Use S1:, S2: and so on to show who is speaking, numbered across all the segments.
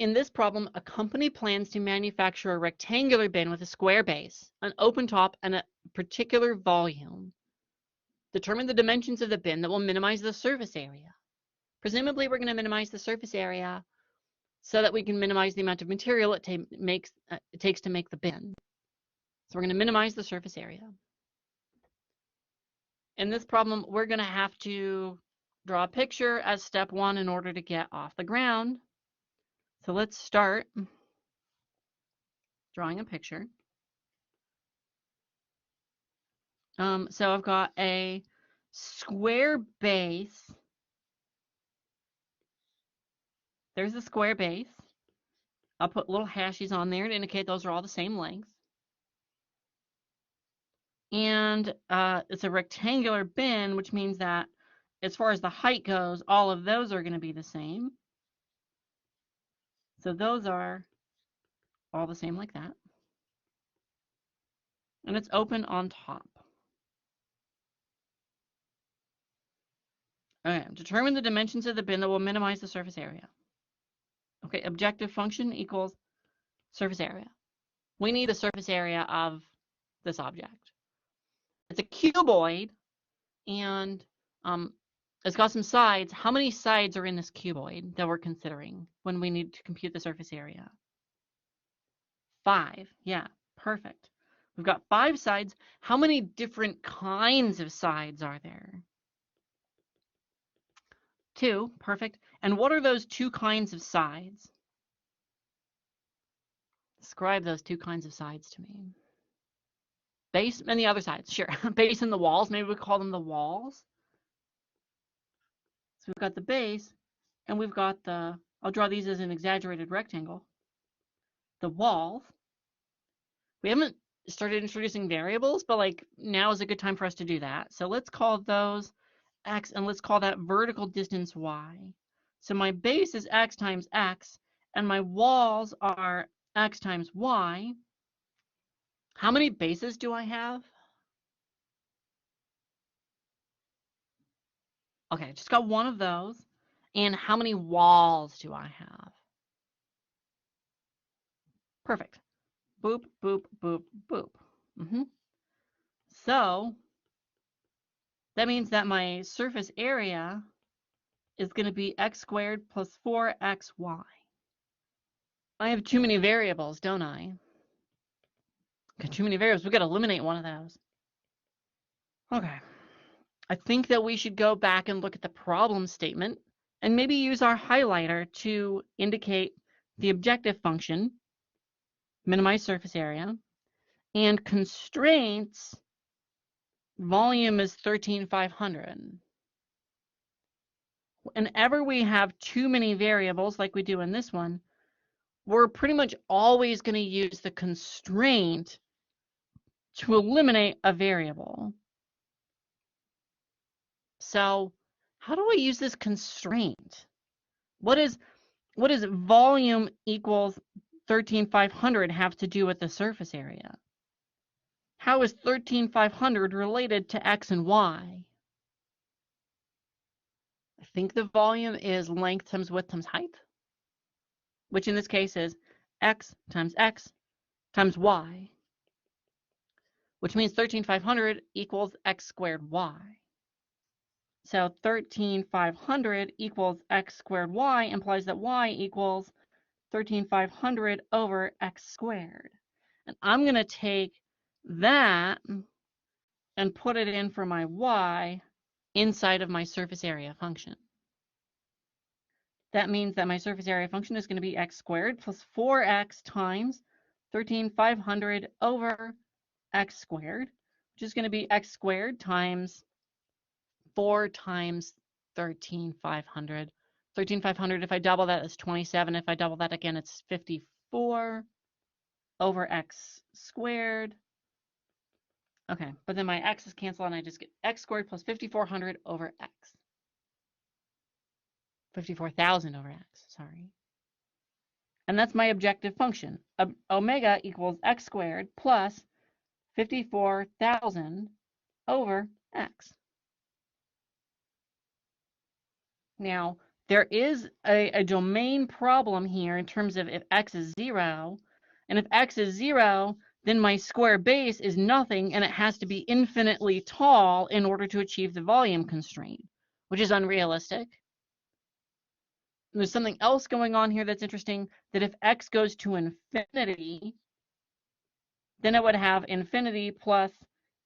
S1: In this problem, a company plans to manufacture a rectangular bin with a square base, an open top, and a particular volume. Determine the dimensions of the bin that will minimize the surface area. Presumably, we're going to minimize the surface area so that we can minimize the amount of material it takes to make the bin. So we're going to minimize the surface area. In this problem, we're going to have to draw a picture as step 1 in order to get off the ground. So let's start drawing a picture. So I've got a square base. There's a square base. I'll put little hashes on there to indicate those are all the same length. And it's a rectangular bin, which means that as far as the height goes, all of those are going to be the same. So those are all the same like that. And it's open on top. Okay, determine the dimensions of the bin that will minimize the surface area. Okay, objective function equals surface area. We need the surface area of this object. It's a cuboid, and it's got some sides. How many sides are in this cuboid that we're considering when we need to compute the surface area? 5. Yeah, perfect. We've got 5 sides. How many different kinds of sides are there? 2. Perfect. And what are those 2 kinds of sides? Describe those 2 kinds of sides to me. Base and the other sides, sure. Base and the walls, maybe we call them the walls. So we've got the base, and we've got the, I'll draw these as an exaggerated rectangle, the walls. We haven't started introducing variables, but like now is a good time for us to do that. So let's call those x, and let's call that vertical distance y. So my base is x times x, and my walls are x times y. How many bases do I have? Okay, just got one of those. And how many walls do I have? Perfect. Boop, boop, boop, boop. So that means that my surface area is going to be x squared plus 4xy. I have too many variables, don't I? Got too many variables. We've got to eliminate one of those. Okay. I think that we should go back and look at the problem statement and maybe use our highlighter to indicate the objective function, minimize surface area, and constraints, volume is 13,500. Whenever we have too many variables like we do in this one, we're pretty much always going to use the constraint to eliminate a variable. So how do I use this constraint? What is volume equals 13,500 have to do with the surface area? How is 13,500 related to x and y? I think the volume is length times width times height, which in this case is x times y, which means 13,500 equals x squared y. So 13,500 equals x squared y implies that y equals 13,500 over x squared. And I'm going to take that and put it in for my y inside of my surface area function. That means that my surface area function is going to be x squared plus 4x times 13,500 over x squared, which is going to be x squared times 4 times 13,500. 13,500, if I double that, is 27. If I double that again, it's 54 over x squared. Okay, but then my x's cancel and I just get x squared plus 5,400 over x. 54,000 over x, sorry. And that's my objective function. Omega equals x squared plus 54,000 over x. Now, there is a domain problem here in terms of if x is 0, and if x is 0, then my square base is nothing, and it has to be infinitely tall in order to achieve the volume constraint, which is unrealistic. There's something else going on here that's interesting, that if x goes to infinity, then it would have infinity plus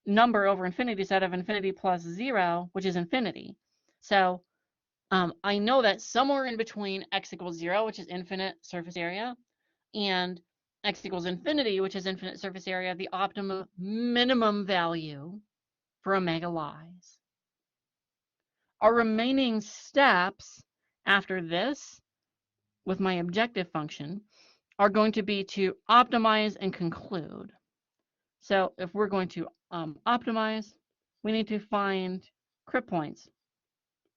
S1: number over infinity instead of infinity plus 0, which is infinity. So I know that somewhere in between x equals 0, which is infinite surface area, and x equals infinity, which is infinite surface area, the optimum minimum value for omega lies. Our remaining steps after this with my objective function are going to be to optimize and conclude. So if we're going to optimize, we need to find crib points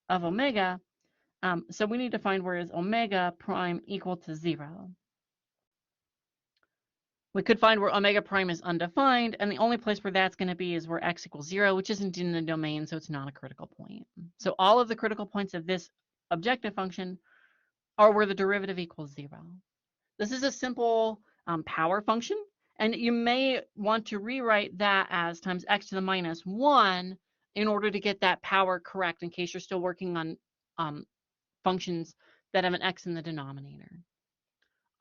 S1: of omega. So we need to find where is omega prime equal to 0. We could find where omega prime is undefined, and the only place where that's going to be is where x equals 0, which isn't in the domain, so it's not a critical point. So all of the critical points of this objective function are where the derivative equals 0. This is a simple power function, and you may want to rewrite that as times x to the minus 1 in order to get that power correct in case you're still working on functions that have an x in the denominator.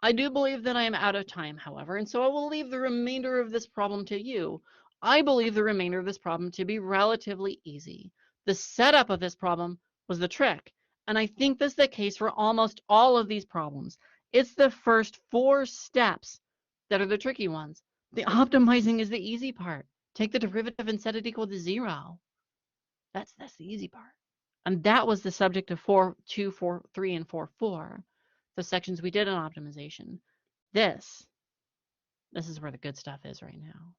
S1: I do believe that I am out of time, however, and so I will leave the remainder of this problem to you. I believe the remainder of this problem to be relatively easy. The setup of this problem was the trick, and I think this is the case for almost all of these problems. It's the first 4 steps that are the tricky ones. The optimizing is the easy part. Take the derivative and set it equal to 0. That's the easy part. And that was the subject of 4.2, 4.3, and 4.4, the sections we did on optimization. This is where the good stuff is right now.